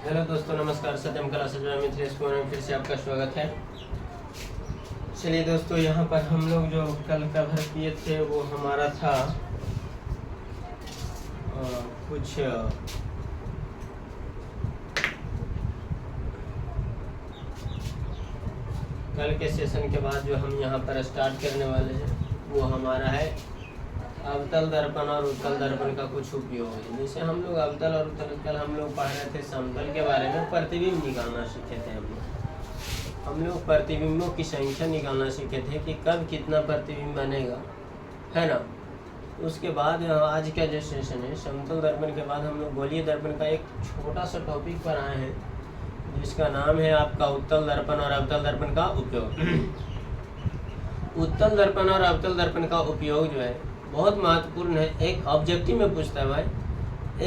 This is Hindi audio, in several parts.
हेलो दोस्तों, नमस्कार। सत्यम कला सजा मित्रेश में फिर से आपका स्वागत है। चलिए दोस्तों, यहाँ पर हम लोग जो कल कवर किए थे वो हमारा था कुछ कल के सेशन के बाद जो हम यहाँ पर स्टार्ट करने वाले हैं वो हमारा है अवतल दर्पण और उत्तल दर्पण का कुछ उपयोग है। जैसे हम लोग अवतल और उत्तल, कल हम लोग पढ़ रहे थे समतल के बारे में, प्रतिबिंब निकालना सीखे थे। हम लोग प्रतिबिंबों की संख्या निकालना सीखे थे कि कब कितना प्रतिबिंब बनेगा, है ना। उसके बाद आज का जो सेशन है समतल दर्पण के बाद हम लोग गोलीय दर्पण का एक छोटा सा टॉपिक पर आए हैं जिसका नाम है आपका उत्तल दर्पण और अवतल दर्पण का उपयोग। उत्तल दर्पण और अवतल दर्पण का उपयोग जो है बहुत महत्वपूर्ण है। एक ऑब्जेक्टिव में पूछता है भाई,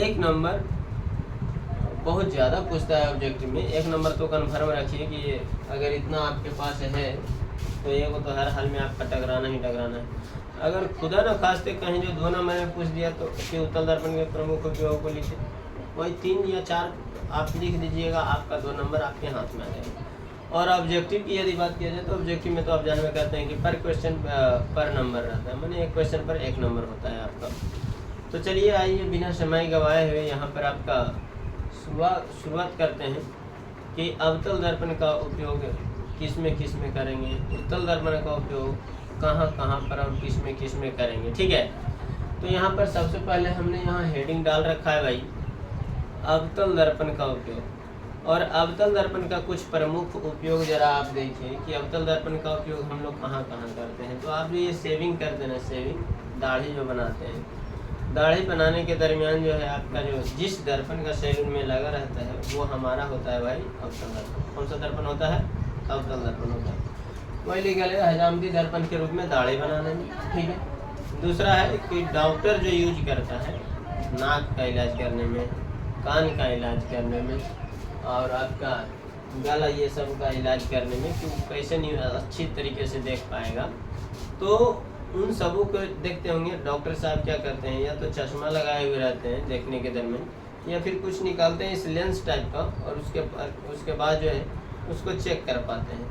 एक नंबर बहुत ज़्यादा पूछता है ऑब्जेक्टिव में। एक नंबर तो कन्फर्म रखिए कि अगर इतना आपके पास है तो ये को तो हर हाल में आपका टकराना ही टकराना है। अगर खुदा न खास्ते कहीं जो 2 नंबर में पूछ दिया तो कि उत्तल दर्पण के प्रमुख उपयोग को लिखे, वही 3 या 4 आप लिख दीजिएगा, आपका 2 नंबर आपके हाथ में आ जाएगा। और ऑब्जेक्टिव की यदि बात किया जाए तो ऑब्जेक्टिव में तो आप जानवे करते हैं कि पर क्वेश्चन पर नंबर रहता है, माने एक क्वेश्चन पर 1 नंबर होता है आपका। तो चलिए आइए बिना समय गवाए हुए यहाँ पर आपका शुरुआत करते हैं कि अवतल दर्पण का उपयोग किस में करेंगे, उत्तल दर्पण का उपयोग कहाँ पर और किस में करेंगे। ठीक है, तो यहाँ पर सबसे पहले हमने यहाँ हेडिंग डाल रखा है भाई, अवतल दर्पण का उपयोग। और अवतल दर्पण का कुछ प्रमुख उपयोग जरा आप देखिए कि अवतल दर्पण का उपयोग हम लोग कहाँ करते हैं। तो आप जो ये शेविंग करते हैं, शेविंग दाढ़ी जो बनाते हैं, दाढ़ी बनाने के दरमियान जो है आपका जो जिस दर्पण का सैलून में लगा रहता है वो हमारा होता है भाई अवतल दर्पण। कौन सा दर्पण होता है? अवतल दर्पण होता है। वही लिखा है हजामती दर्पण के रूप में दाढ़ी बनाने में। ठीक है। दूसरा है कि डॉक्टर जो यूज करता है नाक का इलाज करने में, कान का इलाज करने में और आपका गला ये सब का इलाज करने में, क्योंकि कैसे नहीं अच्छी तरीके से देख पाएगा। तो उन सबों को देखते होंगे डॉक्टर साहब क्या करते हैं, या तो चश्मा लगाए हुए रहते हैं देखने के दरमियान, या फिर कुछ निकालते हैं इस लेंस टाइप का और उसके बाद जो है उसको चेक कर पाते हैं।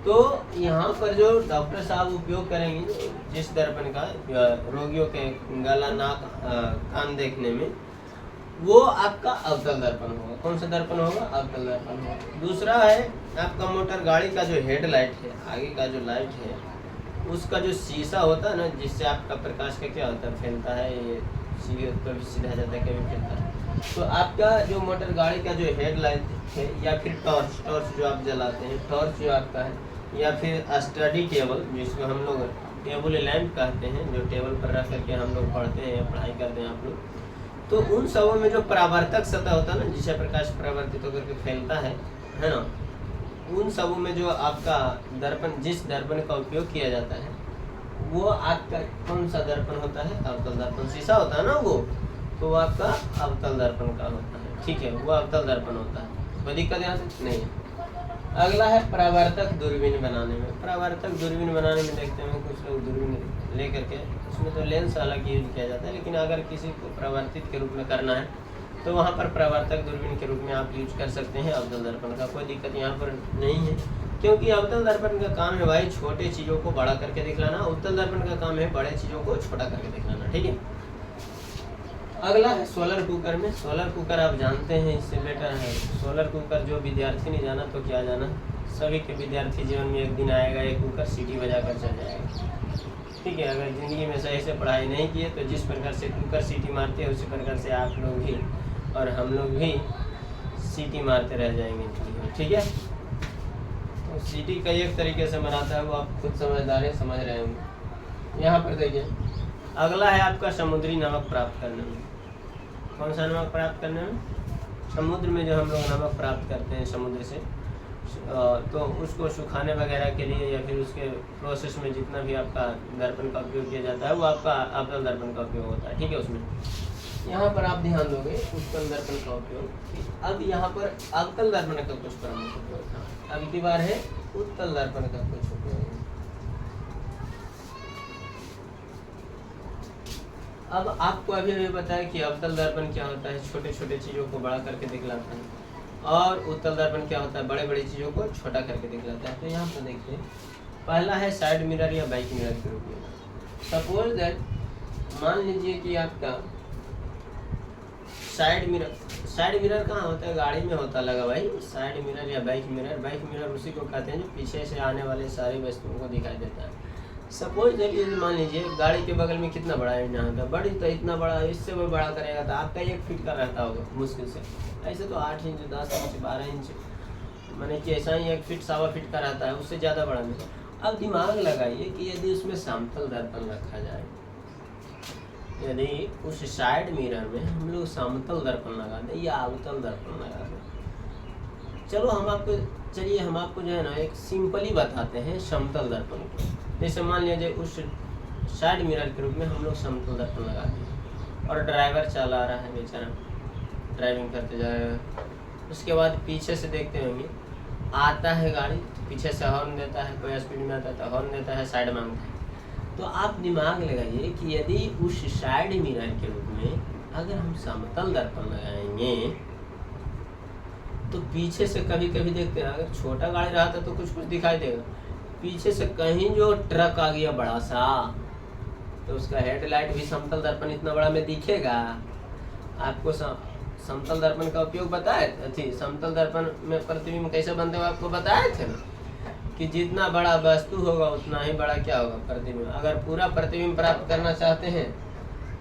तो यहाँ पर जो डॉक्टर साहब उपयोग करेंगे जिस दर्पण का रोगियों के गला नाक कान देखने में, वो आपका अवतल दर्पण होगा। कौन सा दर्पण होगा? अवतल दर्पण होगा। दूसरा है आपका मोटर गाड़ी का जो हेडलाइट है, आगे का जो लाइट है, उसका जो शीशा होता है ना, जिससे आपका प्रकाश का क्या होता है, फैलता है, ये कभी सीधा जाता है कभी फैलता है। तो आपका जो मोटर गाड़ी का जो हेडलाइट है, या फिर टॉर्च जो आप जलाते हैं, टॉर्च जो आपका है, या फिर स्टडी टेबल जिसको हम लोग टेबल लैंप कहते हैं, जो टेबल पर रख करके हम लोग पढ़ते हैं या पढ़ाई करते हैं आप लोग, तो उन सबों में जो परावर्तक सतह होता है ना, जिससे प्रकाश परावर्तित होकर के फैलता है ना, उन सबों में जो आपका दर्पण जिस दर्पण का उपयोग किया जाता है वो आपका कौन सा दर्पण होता है? अवतल दर्पण। शीशा होता है ना वो, तो वो आपका अवतल दर्पण का होता है। ठीक है, वो अवतल दर्पण होता है, कोई दिक्कत यहाँ से नहीं है। अगला है परावर्तक दूरबीन बनाने में। परावर्तक दूरबीन बनाने में देखते हैं कुछ लोग दूरबीन ले करके, उसमें तो लेंस अलग यूज किया जाता है, लेकिन अगर किसी को परावर्तित के रूप में करना है तो वहाँ पर परावर्तक दूरबीन के रूप में आप यूज कर सकते हैं अवतल दर्पण का। कोई दिक्कत यहाँ पर नहीं है, क्योंकि अवतल दर्पण का काम है भाई छोटे चीज़ों को बड़ा करके दिखलाना, उत्तल दर्पण का काम है बड़े चीज़ों को छोटा करके दिखलाना। ठीक है। अगला है सोलर कुकर में। सोलर कुकर आप जानते हैं, इससे बेटर है सोलर कुकर। जो विद्यार्थी नहीं जाना तो क्या जाना, सभी के विद्यार्थी जीवन में एक दिन आएगा ये कुकर सीटी बजा कर चल जाएगा। ठीक है, अगर ज़िंदगी में सही से पढ़ाई नहीं किए तो जिस प्रकार से कुकर सीटी मारते हैं उसी प्रकार से आप लोग भी और हम लोग भी सीटी मारते रह जाएंगे। ठीक है, तो सीटी कई एक तरीके से मराता है, वो आप खुद समझदार हैं, समझ रहे होंगे। यहाँ पर देखिए, अगला है आपका समुद्री नमक प्राप्त करने में। कौन सा नमक प्राप्त करने में? समुद्र में जो हम लोग नमक प्राप्त करते हैं समुद्र से, तो उसको सुखाने वगैरह के लिए या फिर उसके प्रोसेस में जितना भी आपका दर्पण का उपयोग किया जाता है वो आपका अवतल दर्पण का उपयोग होता है। ठीक है, उसमें यहाँ पर आप ध्यान दोगे उत्तल दर्पण का उपयोग। अब यहाँ पर अवतल दर्पण का कुछ प्रमुख उपयोग था, अब की बार है उत्तल दर्पण का कुछ उपयोग। अब आपको अभी बताया कि अवतल दर्पण क्या होता है, छोटे छोटे चीज़ों को बड़ा करके दिखलाता है। और उत्तल दर्पण क्या होता है, बड़े बड़ी चीज़ों को छोटा करके दिखलाता है। तो यहाँ पर देखिए पहला है साइड मिरर या बैक मिरर के रूप में। सपोज दैट मान लीजिए कि आपका साइड मिरर कहाँ होता है, गाड़ी में होता लगा भाई साइड मिरर या बैक मिरर उसी को कहते हैं जो पीछे से आने वाले सारी वस्तुओं को दिखाई देता है। सपोज दैट ये मान लीजिए गाड़ी के बगल में कितना बड़ा आईना होता है, बड़ी तो इतना बड़ा, इससे भी बड़ा करेगा तो आपका 1 फीट का रहता होगा मुश्किल से, ऐसे तो 8 इंच 10 इंच 12 इंच माने कि ऐसा ही 1 फीट 1.25 फीट का रहता है, उससे ज़्यादा बड़ा नहीं। अब दिमाग लगाइए कि यदि उसमें समतल दर्पण रखा जाए, यदि उस साइड मिरर में हम लोग समतल दर्पण लगा दें या अवतल दर्पण लगा दें, चलो हम आपको जो है ना एक सिंपली बताते हैं समतल दर्पण को। जैसे मान लीजिए उस साइड मिरर के रूप में हम लोग समतल दर्पण लगा दें और ड्राइवर चला रहा है बेचारा, ड्राइविंग करते जा रहा है, उसके बाद पीछे से देखते होंगे आता है गाड़ी, पीछे से हॉर्न देता है, कोई स्पीड में आता है तो हॉर्न देता है, साइड मांगता है। तो आप दिमाग लगाइए कि यदि उस साइड मिरर के रूप में अगर हम समतल दर्पण लगाएंगे तो पीछे से कभी कभी देखते हैं अगर छोटा गाड़ी रहा था तो कुछ दिखाई देगा, पीछे से कहीं जो ट्रक आ गया बड़ा सा तो उसका हेडलाइट भी समतल दर्पण इतना बड़ा में दिखेगा। आपको समतल दर्पण का उपयोग बताए थे, समतल दर्पण में प्रतिबिंब कैसे बनते हो आपको बताए थे ना कि जितना बड़ा वस्तु होगा उतना ही बड़ा क्या होगा प्रतिबिंब। अगर पूरा प्रतिबिंब प्राप्त करना चाहते हैं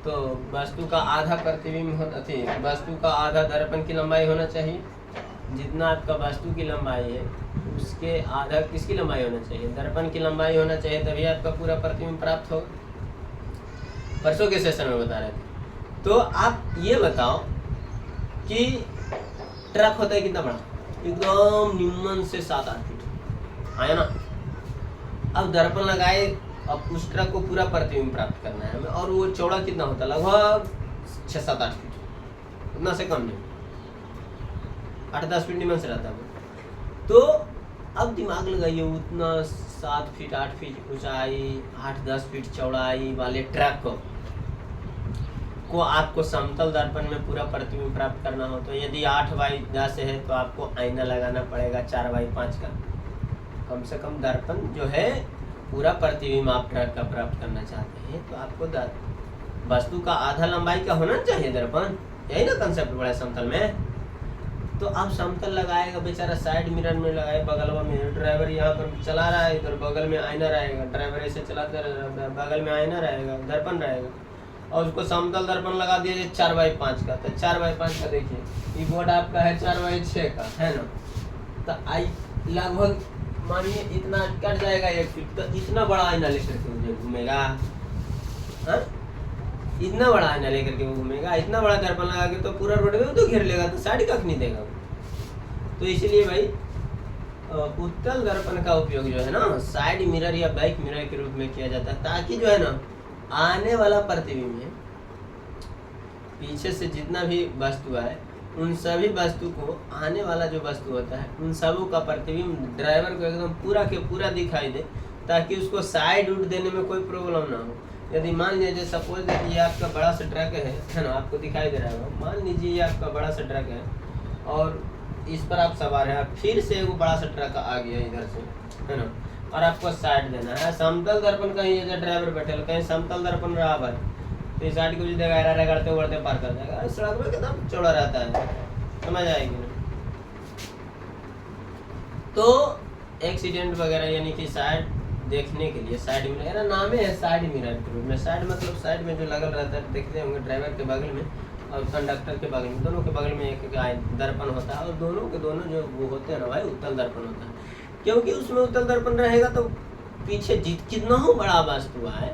तो वस्तु का आधा प्रतिबिंब होना चाहिए, वस्तु का आधा दर्पण की लंबाई होना चाहिए, जितना आपका वस्तु की लंबाई है उसके आधा किसकी लंबाई होना चाहिए, दर्पण की लंबाई होना चाहिए, तभी आपका पूरा प्रतिबिंब प्राप्त होगा। परसों के सेशन में बता रहे थे। तो आप ये बताओ कि ट्रक होता है कितना बड़ा, एकदम निम्न से 7-8 फीट आया ना। अब दर्पण लगाए, अब उस ट्रक को पूरा प्रतिबिंब प्राप्त करना है हमें, और वो चौड़ा कितना होता है, लगभग 6-7-8 फीट, उतना से कम नहीं, 8-10 फीट निम्न से रहता है। तो अब दिमाग लगाइए उतना 7 फीट 8 फीट ऊंचाई 8-10 फीट चौड़ाई वाले ट्रक को आपको समतल दर्पण में पूरा प्रतिबिंब प्राप्त करना हो तो यदि 8x10 है तो आपको आईना लगाना पड़ेगा 4x5 का, कम से कम दर्पण जो है पूरा प्रतिबिंब आप ट्रक का प्राप्त करना चाहते हैं तो आपको वस्तु का आधा लंबाई का होना चाहिए दर्पण, यही ना कंसेप्ट बड़ा समतल में। तो आप समतल लगाएगा बेचारा, साइड मिरर में लगाए, बगल में ड्राइवर यहाँ पर चला रहा है, इधर बगल में आईना रहेगा, ड्राइवर ऐसे चलाते रहेगा, बगल में आईना रहेगा, दर्पण रहेगा, और उसको समतल दर्पण लगा दिया 4x5 का। तो 4x5 का देखिए ये बोर्ड आपका है 4x6 का है ना, तो आई लगभग मानिए इतना कट जाएगा 1 फीट, तो इतना बड़ा आईना लेकर के मुझे घूमेगा, इतना बड़ा आईना लेकर के वो घूमेगा, इतना बड़ा दर्पण लगा के तो पूरा रोड में तो घेर लेगा, तो साइड कख नहीं देगा। तो इसलिए भाई उत्तल दर्पण का उपयोग जो है ना साइड मिरर या बैक मिरर के रूप में किया जाता है, ताकि जो है ना आने वाला प्रतिबिंब है पीछे से जितना भी वस्तु है उन सभी वस्तु को, आने वाला जो वस्तु होता है उन सबों का प्रतिबिंब ड्राइवर को एकदम पूरा के पूरा दिखाई दे, ताकि उसको साइड उठ देने में कोई प्रॉब्लम ना हो। यदि मान लीजिए सपोज ये आपका बड़ा सा ट्रक है ना, आपको दिखाई दे रहा है, मान लीजिए ये आपका बड़ा सा ट्रक है और इस पर आप सवार है, फिर से वो बड़ा सा ट्रक आ गया इधर से है ना, और आपको साइड देना है। समतल दर्पण कहीं जैसे ड्राइवर बैठे कहीं समतल दर्पण रहा भाई तो इस साइड को जो देगा रगड़ते उगड़ते पार कर जाएगा, सड़क में कितना चौड़ा रहता है, समझ आएगी ना। तो एक्सीडेंट वगैरह यानी कि साइड देखने के लिए साइड मिरर नाम है साइड मिरर के रूप में। साइड मतलब साइड में जो लगल रहता है, देखते होंगे ड्राइवर के बगल में और कंडक्टर के बगल में, दोनों के बगल में एक दर्पण होता है, और दोनों के दोनों जो वो होते हैं ना भाई उत्तल दर्पण होता है, क्योंकि उसमें उत्तल दर्पण रहेगा तो पीछे कितना हो बड़ा वस्तु है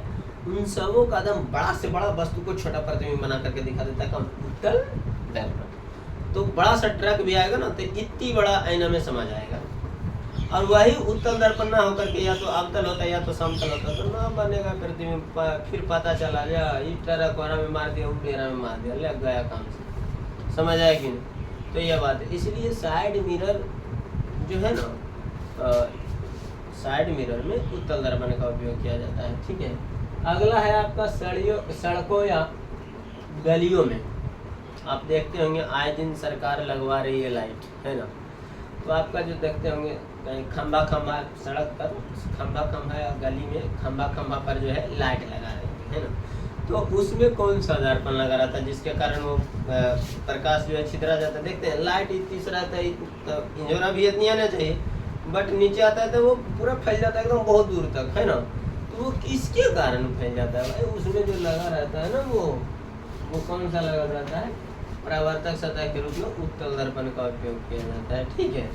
उन सबों का एकदम बड़ा से बड़ा वस्तु को छोटा प्रतिबिंब बना करके दिखा देता है, कौन, उत्तल दर्पण। तो बड़ा सा ट्रक भी आएगा ना तो इतनी बड़ा आईना में समा जाएगा, और वही उत्तल दर्पण ना होकर के या तो अवतल होता है या तो समतल होता है, तो ना बनेगा प्रतिबिंब। फिर पता चला इस ट्रक वाला में मार दिया, उपेरा में मार दिया, लग गया काम से, समझ आया कि नहीं। तो यह बात है, इसलिए साइड मिरर जो है ना साइड मिरर में उत्तल दर्पण का उपयोग किया जाता है, ठीक है। अगला है आपका सड़कों या गलियों में आप देखते होंगे आए दिन सरकार लगवा रही है लाइट, है ना। तो आपका जो देखते होंगे कहीं खंभा खंभा सड़क पर खंभा या गली में खंभा पर जो है लाइट लगा रहे हैं, है ना। तो उसमें कौन सा दर्पण लगा रहा था जिसके कारण वो प्रकाश जो है छितरा जाता है। देखते हैं लाइट इतनी सा रहता है, तो इंजोरा भी इतनी आना चाहिए, बट नीचे आता है तो वो पूरा फैल जाता है एकदम बहुत दूर तक, है ना। तो वो किसके कारण फैल जाता है भाई, उसमें जो लगा रहता है ना वो कौन सा लगा रहता है, परावर्तक सतह के रूप में उत्तल दर्पण का उपयोग किया जाता है, ठीक है।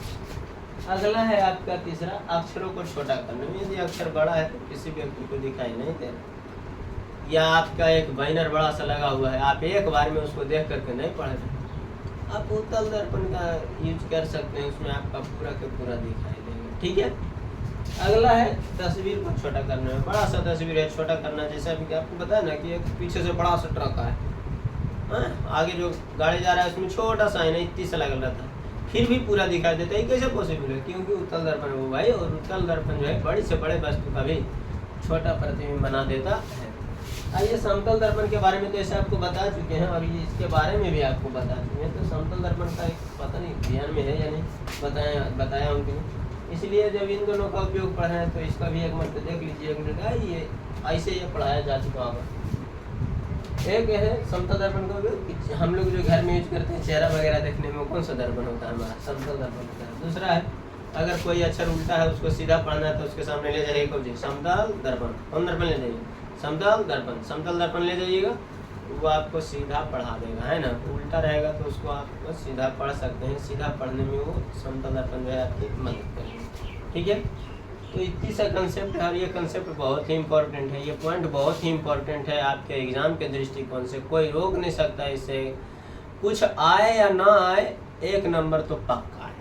अगला है आपका तीसरा, अक्षरों को छोटा करने में। यदि अक्षर बड़ा है तो किसी व्यक्ति को दिखाई नहीं दे रहा, या आपका एक बैनर बड़ा सा लगा हुआ है, आप एक बार में उसको देख करके नहीं पढ़ रहे, आप उत्तल दर्पण का यूज कर सकते हैं, उसमें आपका पूरा के पूरा दिखाई देगा, ठीक है। अगला है तस्वीर को छोटा करने में। बड़ा सा तस्वीर है छोटा करना, जैसे अभी आपको बताया ना कि एक पीछे से बड़ा सा ट्रक है, आगे जो गाड़ी जा रहा है उसमें छोटा सा है ना इतनी सा लग रहा था, फिर भी पूरा दिखाई देता है। कैसे पॉसिबल है, क्योंकि उत्तल दर्पण वो भाई, और उत्तल दर्पण जो है बड़ी से बड़े वस्तु का भी छोटा प्रतिबिंब बना देता है। आइए समतल दर्पण के बारे में तो ऐसे आपको बता चुके हैं, और ये इसके बारे में भी आपको बता चुके हैं। तो समतल दर्पण का एक पता नहीं ध्यान में है या नहीं बताया उनके, इसलिए जब इन दोनों का उपयोग पढ़ रहे हैं तो इसका भी एक मतलब देख लीजिए, एक मिनट ये ऐसे ये पढ़ाया जा चुका होगा। एक है समतल दर्पण का उपयोग, हम लोग जो घर में यूज करते हैं चेहरा वगैरह देखने में, कौन सा दर्पण होता है हमारा, समतल दर्पण होता है। दूसरा है अगर कोई अक्षर उल्टा है उसको सीधा पढ़ना है तो उसके सामने ले जाइए कौन सी, समतल दर्पण। कौन दर्पण ले जाइए, समतल दर्पण। समतल दर्पण ले जाइएगा, वो आपको सीधा पढ़ा देगा, है ना। उल्टा रहेगा तो उसको आप सीधा पढ़ सकते हैं, सीधा पढ़ने में वो समतल दर्पण जो है आपकी मदद करेगा, ठीक है। तो इतनी सा कंसेप्ट है, और ये कंसेप्ट बहुत ही इंपॉर्टेंट है, ये पॉइंट बहुत ही इंपॉर्टेंट है आपके एग्जाम के दृष्टिकोण से। कोई रोक नहीं सकता इससे, कुछ आए या ना आए, एक नंबर तो पक्का है,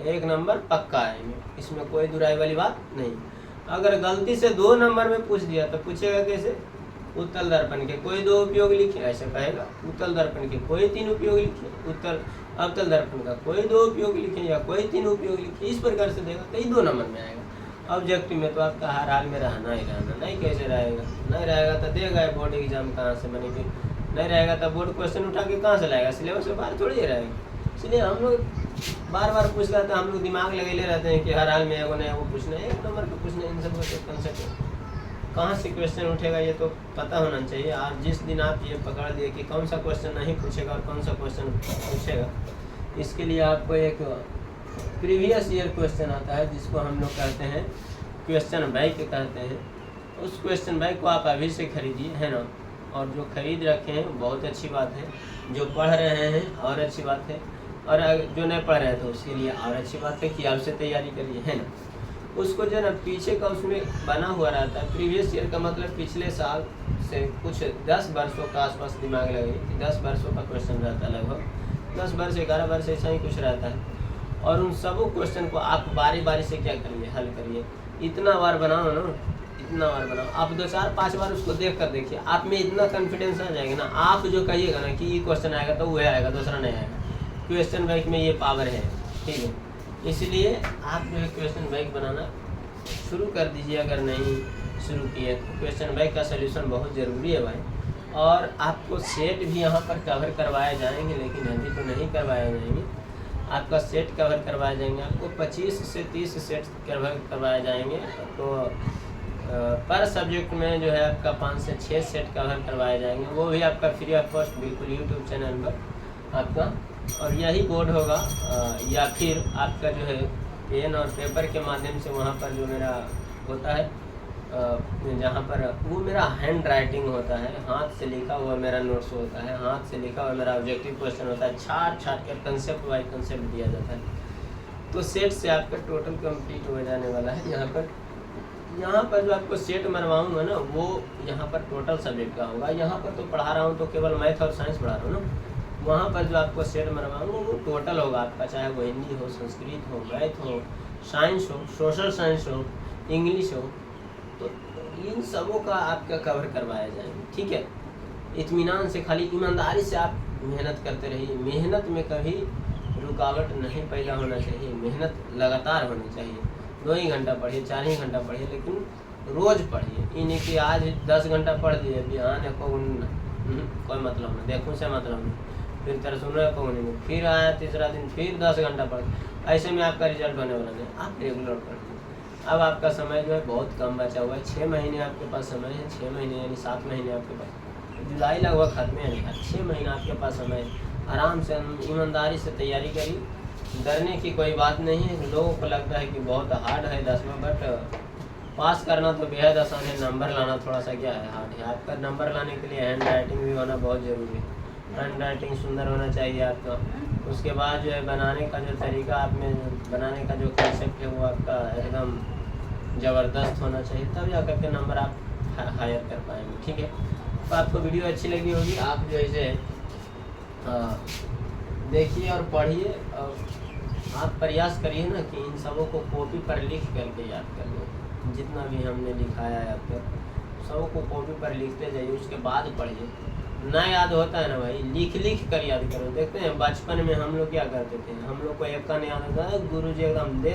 एक नंबर पक्का है, इसमें कोई दुराई वाली बात नहीं। अगर गलती से 2 नंबर में पूछ दिया तो पूछेगा कैसे, उत्तल दर्पण के कोई 2 उपयोग लिखे, ऐसे कहेगा। उत्तल दर्पण के कोई 3 उपयोग लिखे, उत्तल अवतल दर्पण का कोई 2 उपयोग लिखे या कोई 3 उपयोग लिखे, इस प्रकार से देगा तो 2 नंबर में आएगा। ऑब्जेक्टिव में तो आपका हर हाल में रहना ही रहना, नहीं कैसे रहेगा, नहीं रहेगा तो देगा बोर्ड एग्जाम कहाँ से बनेगी, नहीं रहेगा तो बोर्ड क्वेश्चन उठा के कहाँ से लाएगा, सिलेबस से बाहर थोड़ी ही रहेगा। इसलिए हम लोग बार बार पूछ रहे थे, हम लोग दिमाग लगे ले रहते हैं कि हर हाल में एगो नया वो पूछना है, 1 नंबर का पूछना है। इन सब का कंसेप्ट कहाँ से क्वेश्चन उठेगा ये तो पता होना चाहिए। और जिस दिन आप ये पकड़ दिए कि कौन सा क्वेश्चन नहीं पूछेगा और कौन सा क्वेश्चन पूछेगा, इसके लिए आपको एक प्रीवियस ईयर क्वेश्चन आता है जिसको हम लोग कहते हैं क्वेश्चन बैंक कहते हैं। उस क्वेश्चन बैंक को आप अभी से खरीदिए, है ना। और जो खरीद रखे हैं बहुत अच्छी बात है, जो पढ़ रहे हैं और अच्छी बात है, और जो नहीं पढ़ रहे हैं तो उसके लिए और अच्छी बात है कि आपसे तैयारी करिए, है ना। उसको जो ना पीछे का उसमें बना हुआ रहता है, प्रीवियस ईयर का मतलब पिछले साल से कुछ 10 वर्षों का आसपास दिमाग लगाइए, 10 वर्षों का क्वेश्चन रहता है, लगभग 10 वर्ष 11 वर्ष ऐसा ही कुछ रहता है। और उन सबों क्वेश्चन को आप बारी बारी से क्या करिए, हल करिए। इतना बार बनाओ ना, इतना बार बनाओ, आप 2 4 5 बार उसको देख कर देखिए, आप में इतना कॉन्फिडेंस आ जाएगा ना। आप जो कहिएगा ना कि ये क्वेश्चन आएगा तो वह आएगा, दूसरा नहीं आएगा। क्वेश्चन बैंक में ये पावर है, ठीक है। इसलिए आप जो है क्वेश्चन बैंक बनाना शुरू कर दीजिए, अगर नहीं शुरू किए तो। क्वेश्चन बैंक का सलूशन बहुत ज़रूरी है भाई। और आपको सेट भी यहाँ पर कवर करवाए जाएंगे, लेकिन अभी तो नहीं करवाए जाएंगे। आपका सेट कवर करवाए जाएंगे, आपको 25 से 30 सेट कवर करवाए जाएंगे। तो पर सब्जेक्ट में जो है आपका 5 से 6 सेट कवर करवाए जाएंगे, वो भी आपका फ्री ऑफ कॉस्ट बिल्कुल यूट्यूब चैनल पर आपका। और यही बोर्ड होगा या फिर आपका जो है पेन और पेपर के माध्यम से वहाँ पर जो मेरा होता है, जहाँ पर वो मेरा हैंड राइटिंग होता है, हाथ से लिखा हुआ मेरा नोट्स होता है, हाथ से लिखा हुआ मेरा ऑब्जेक्टिव क्वेश्चन होता है, छाट कर कंसेप्ट वाइज कंसेप्ट दिया जाता है। तो सेट से आपका टोटल कंप्लीट हो जाने वाला है। यहाँ पर जो आपको सेट मरवाऊँगा ना, वो यहाँ पर टोटल सब्जेक्ट का होगा। यहाँ पर तो पढ़ा रहा हूँ तो केवल मैथ और साइंस पढ़ा रहा हूँ ना, वहाँ पर जो आपको सेट मरवाऊँगा वो टोटल होगा आपका, चाहे वो हिंदी हो, संस्कृत हो, मैथ हो, साइंस हो, सोशल साइंस हो, इंग्लिश हो, तो इन सबों का आपका कवर करवाया जाएगा, ठीक है। इत्मीनान से, खाली ईमानदारी से आप मेहनत करते रहिए। मेहनत में कभी रुकावट नहीं पैदा होना चाहिए, मेहनत लगातार होनी चाहिए। 2 ही घंटा पढ़िए, 4 ही घंटा पढ़िए, लेकिन रोज़ पढ़िए। इन्हें कि आज 10 घंटा पढ़ दिए, बिहान कोई मतलब नहीं, देखूँ से मतलब नहीं, फिर तरसुना पहुँचेंगे, फिर आया तीसरा दिन फिर 10 घंटा पढ़, ऐसे में आपका रिजल्ट होने वाला नहीं। आप रेगुलर पढ़िए। अब आपका समय जो है बहुत कम बचा हुआ है, 6 महीने आपके पास समय है, 6 महीने यानी 7 महीने आपके पास, जुलाई लगभग खत्म है नहीं, 6 महीना आपके पास समय है। आराम से ईमानदारी से तैयारी करिए, डरने की कोई बात नहीं है। लोगों को लगता है कि बहुत हार्ड है 10वां, बट पास करना तो बेहद आसान है, नंबर लाना थोड़ा सा क्या है हार्ड है। आपका नंबर लाने के लिए हैंड राइटिंग भी होना बहुत ज़रूरी है, हैंड राइटिंग सुंदर होना चाहिए आपका। उसके बाद जो है बनाने का जो तरीका, आप में बनाने का जो कॉन्सेप्ट है वो आपका एकदम ज़बरदस्त होना चाहिए, तब जा करके नंबर आप हायर कर पाएंगे। ठीक है, तो आपको वीडियो अच्छी लगी होगी, आप जो इसे देखिए और पढ़िए, और आप प्रयास करिए ना कि इन सबों को कॉपी पर लिख करके याद कर लो। जितना भी हमने लिखाया है आपको, सबों को कॉपी पर लिखते जाइए, उसके बाद पढ़िए। ना याद होता है ना भाई, लिख लिख कर याद करो। देखते हैं बचपन में हम लोग क्या करते थे, हम लोग को एक का नहीं आता था, गुरु जी एकदम दे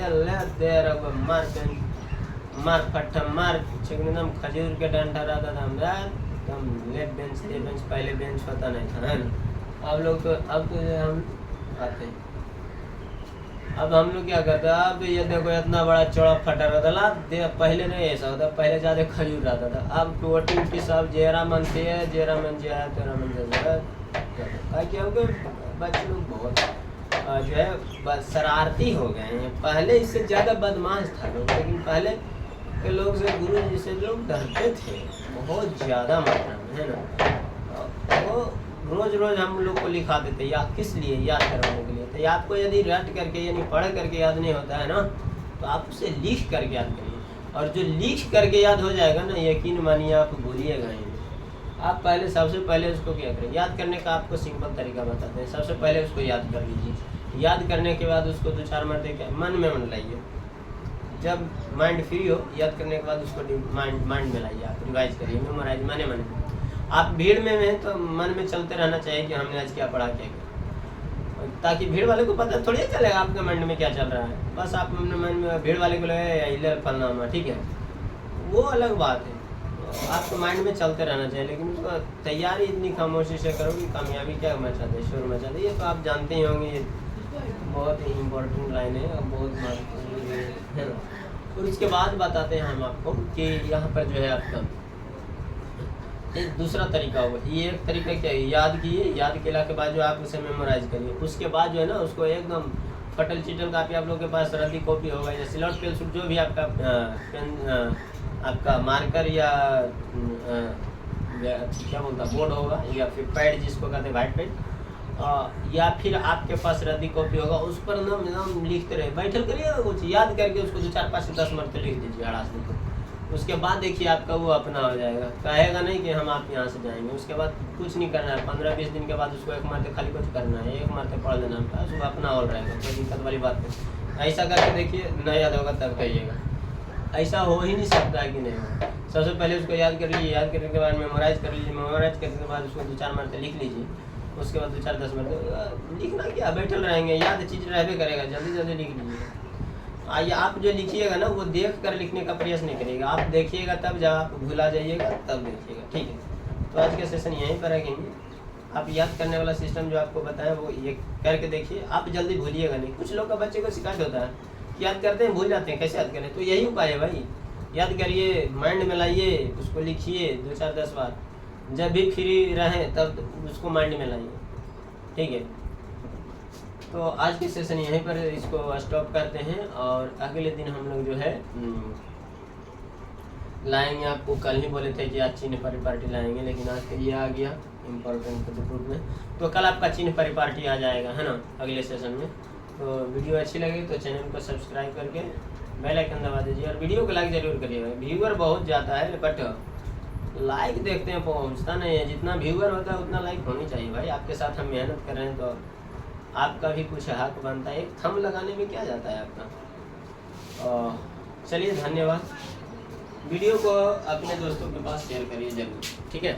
मार फट्टा मार एकदम खजूर के डंडा रहता था हमारा, एकदम लेफ्ट बेंच ले बेंच, पहले बेंच होता नहीं था, है ना। अब लोग तो अब तो हम आते हैं, अब हम लोग क्या करते हैं, अब ये देखो इतना बड़ा चौड़ा फटा रहता था, पहले नहीं ऐसा होता, पहले ज़्यादा खजूर रहता था। अब टोटल की सब जेरा मन से है, जेरा मन से आया तेरा मन से क्या हो गया, बच्चे लोग बहुत जो है शरारती हो गए हैं। पहले इससे ज़्यादा बदमाश था लोग, लेकिन पहले के लोग से गुरु जी से लोग डरते थे बहुत ज़्यादा मात्रा में, है ना। वो रोज़ रोज़ हम लोग को लिखा देते याद, किस लिए, याद करवाने के लिए। तो याद को यदि रट करके यानी पढ़ करके याद नहीं होता है ना, तो आप उसे लिख करके याद करिए, और जो लिख करके याद हो जाएगा ना, यकीन मानिए आप भूलिएगा ही। आप पहले सबसे पहले उसको क्या करें, याद करने का आपको सिंपल तरीका बताते हैं। सबसे पहले उसको याद कर लीजिए, याद करने के बाद उसको 2-4 मरते क्या मन में मन लाइए। जब माइंड फ्री हो, याद करने के बाद उसको माइंड में लाइए, आप रिवाइज करिए, मेमोराइज माने मन में। आप भीड़ में हैं तो मन में चलते रहना चाहिए कि हमने आज क्या पढ़ा क्या किया, ताकि भीड़ वाले को पता थोड़ी चलेगा आपके माइंड में क्या चल रहा है। बस आप अपने मन में भीड़ वाले को लगे फलनामा, ठीक है, वो अलग बात है। आपको माइंड में चलते रहना चाहिए, लेकिन उसको तैयारी इतनी खामोशी से करो कि कामयाबी क्या मचा दे, शोर मचा दे। ये तो आप जानते ही होंगे, ये बहुत ही इम्पोर्टेंट लाइन है और बहुत महत्वपूर्ण है ना। और उसके बाद बताते हैं हम आपको कि यहाँ पर जो है आपका एक दूसरा तरीका होगा। ये एक तरीका क्या है, याद कीजिए, याद केला के बाद जो आप उसे मेमोराइज करिए। उसके बाद जो है ना, उसको एकदम फटल चिटल कापी आप लोगों के पास रद्दी कॉपी होगा या सिलौट पेंसिल, जो भी आपका पेन आपका मार्कर या क्या बोलता बोर्ड होगा, या फिर पैड जिसको कहते हैं वाइट पैड, या फिर आपके पास रद्दी कॉपी होगा, उस पर नाम लिखते रहे, बैठल करिए, कुछ याद करके उसको 2, 4, 5 से 10 मरते लिख दीजिए हड़ास लिख। उसके बाद देखिए आपका वो अपना हो जाएगा, कहेगा नहीं कि हम आप यहाँ से जाएंगे। उसके बाद कुछ नहीं करना है, 15-20 दिन के बाद उसको एक मरते खाली कुछ करना है, एक मरते पढ़ लेना है, उसको अपना हो रहेगा, कोई दिक्कत वाली बात नहीं। ऐसा करके देखिए, न याद होगा तब कहिएगा, ऐसा हो ही नहीं सकता है कि नहीं हो। सबसे पहले उसको याद कर लीजिए, याद करने के बाद मेमोराइज कर लीजिए, मेमोराइज करने के बाद उसको 2-4 मरते लिख लीजिए। उसके बाद 2-4-10 मरते लिखना क्या, बैठल रहेंगे, याद चीज़ रहबे करेगा, जल्दी जल्दी लिख लीजिए। आइए, आप जो लिखिएगा ना, वो देख कर लिखने का प्रयास नहीं करिएगा, आप देखिएगा तब जब आप भुला जाइएगा तब देखिएगा, ठीक है। तो आज का सेशन यहीं पर रखेंगे। आप याद करने वाला सिस्टम जो आपको बताएं वो ये करके देखिए, आप जल्दी भूलिएगा नहीं। कुछ लोग का बच्चे को शिकायत होता है, याद करते हैं भूल जाते हैं, कैसे याद करें। तो यही उपाय है भाई, याद करिए, माइंड में लाइए, उसको लिखिए 2-4-10 बार, जब भी फ्री रहें तब उसको माइंड में लाइए, ठीक है। तो आज के सेशन यहीं पर इसको स्टॉप करते हैं, और अगले दिन हम लोग जो है लाएंगे। आपको कल ही बोले थे कि आज चिन्ह परिपाटी लाएंगे, लेकिन आज के ये आ गया इम्पोर्टेंट के रूप में, तो कल आपका चिन्ह परिपाटी आ जाएगा, है ना, अगले सेशन में। तो वीडियो अच्छी लगी तो चैनल को सब्सक्राइब करके बेल आइकन दबा दीजिए, और वीडियो को लाइक जरूर करिएगा। व्यूअर बहुत जाता है, बट लाइक देखते हैं पहुंचता नहीं है। जितना व्यूअर होता है उतना लाइक होनी चाहिए भाई। आपके साथ हम मेहनत कर रहे हैं तो आपका भी कुछ हक बनता है, एक थंब लगाने में क्या जाता है आपका। चलिए, धन्यवाद। वीडियो को अपने दोस्तों के पास शेयर करिए जरूर, ठीक है।